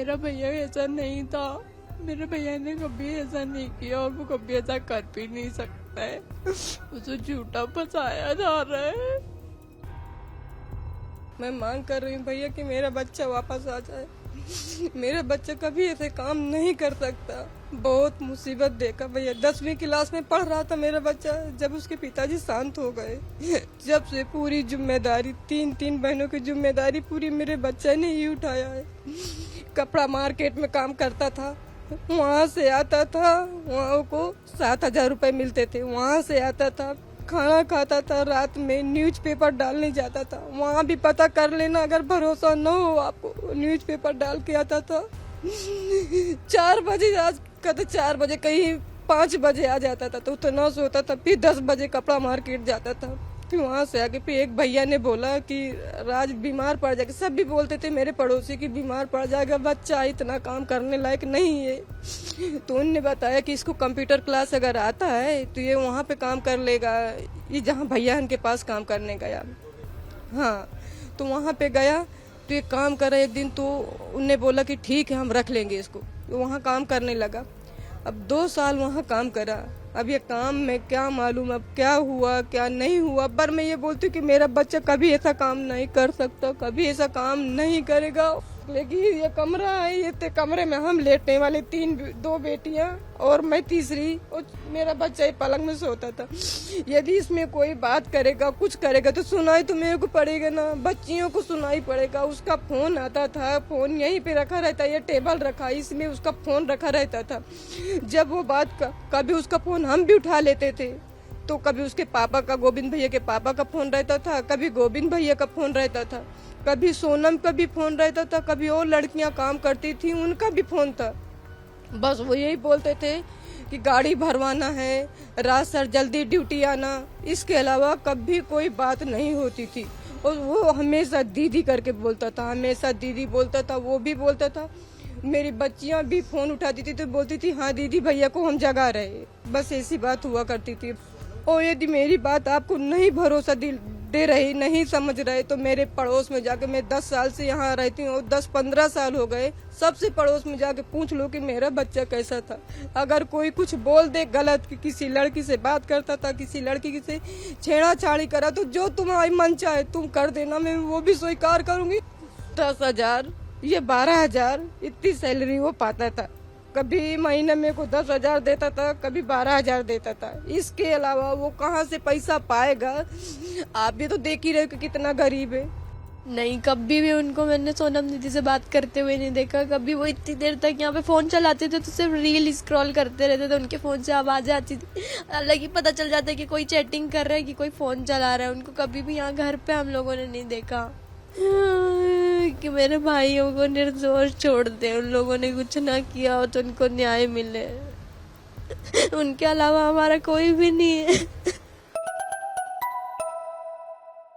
मेरा भैया ऐसा नहीं था। मेरे भैया ने कभी ऐसा नहीं किया और वो कभी ऐसा कर भी नहीं सकता है। उसे झूठा फंसाया जा रहा है। मैं मांग कर रही हूँ भैया कि मेरा बच्चा वापस आ जाए। मेरा बच्चा कभी ऐसे काम नहीं कर सकता। बहुत मुसीबत देखा भैया। 10वीं क्लास में पढ़ रहा था मेरा बच्चा, जब उसके पिताजी शांत हो गए, जब से पूरी जिम्मेदारी, तीन बहनों की जिम्मेदारी पूरी मेरे बच्चे ने ही उठाया है। कपड़ा मार्केट में काम करता था, वहाँ से आता था, वहाँ को 7,000 रुपए मिलते थे, वहाँ से आता था, खाना खाता था, रात में न्यूज़पेपर डालने जाता था, वहाँ भी पता कर लेना, अगर भरोसा न हो आपको, न्यूज़पेपर डाल के आता था। 4 बजे आज कहते 4 बजे, कहीं 5 बजे आ जाता था, तो उतना सोता था। फिर 10 बजे कपड़ा मार्केट जाता था। फिर वहाँ से आके फिर एक भैया ने बोला कि राज बीमार पड़ जाएगा। सब भी बोलते थे मेरे पड़ोसी की बीमार पड़ जाएगा, बच्चा इतना काम करने लायक नहीं है। तो उनने बताया कि इसको कंप्यूटर क्लास अगर आता है तो ये वहाँ पे काम कर लेगा। ये जहाँ भैया इनके पास काम करने गया, हाँ, तो वहाँ पे गया तो ये काम करा एक दिन। तो उनने बोला कि ठीक है हम रख लेंगे इसको। तो वहाँ काम करने लगा। अब 2 साल वहाँ काम करा। अब ये काम में क्या मालूम अब क्या हुआ क्या नहीं हुआ, पर मैं ये बोलती हूँ कि मेरा बच्चा कभी ऐसा काम नहीं कर सकता, कभी ऐसा काम नहीं करेगा। लेकिन ये कमरा है, ये कमरे में हम लेटने वाले 2 बेटियां और मैं तीसरी, और मेरा बच्चा ये पलंग में सोता था। यदि इसमें कोई बात करेगा, कुछ करेगा तो सुनाई तो मेरे को पड़ेगा ना, बच्चियों को सुनाई पड़ेगा। उसका फोन आता था, फोन यहीं पे रखा रहता, ये टेबल रखा, इसमें उसका फोन रखा रहता था। जब वो बात कभी उसका फोन हम भी उठा लेते थे, तो कभी उसके पापा का, गोविंद भैया के पापा का फोन रहता था, कभी गोविंद भैया का फोन रहता था, कभी सोनम का भी फोन रहता था, कभी और लड़कियां काम करती थी उनका भी फोन था। बस वो यही बोलते थे कि गाड़ी भरवाना है, रात सर जल्दी ड्यूटी आना। इसके अलावा कभी कोई बात नहीं होती थी। और वो हमेशा दीदी करके बोलता था, हमेशा दीदी बोलता था। वो भी बोलता था, मेरी बच्चियां भी फोन उठाती थी तो बोलती थी हाँ दीदी भैया को हम जगा रहे। बस ऐसी बात हुआ करती थी। और यदि मेरी बात आपको नहीं भरोसा दे रही, नहीं समझ रहे, तो मेरे पड़ोस में जाके, मैं 10 साल से यहाँ रहती हूँ, 10-15 साल हो गए, सबसे पड़ोस में जाके पूछ लो कि मेरा बच्चा कैसा था। अगर कोई कुछ बोल दे गलत, कि किसी लड़की से बात करता था, किसी लड़की से छेड़ाछाड़ी करा, तो जो तुम्हारी मन चाहे तुम कर देना, मैं वो भी स्वीकार करूंगी। 10,000 ये 12,000 इतनी सैलरी वो पाता था। कभी महीने में को 10,000 देता था, कभी 12,000 देता था। इसके अलावा वो कहाँ से पैसा पाएगा? आप भी तो देख ही रहे हो कि कितना गरीब है। नहीं, कभी भी उनको मैंने सोनम दीदी से बात करते हुए नहीं देखा। कभी वो इतनी देर तक यहाँ पे फोन चलाते थे तो सिर्फ रील स्क्रॉल करते रहते थे, उनके फोन से आवाज आती थी, अलग ही पता चल जाता है कि कोई चैटिंग कर रहा है कि कोई फोन चला रहा है। उनको कभी भी यहाँ घर पे हम लोगों ने नहीं देखा कि मेरे भाइयों को निर्दोष छोड़ दे, उन लोगों ने कुछ ना किया हो तो उनको न्याय मिले। उनके अलावा हमारा कोई भी नहीं है।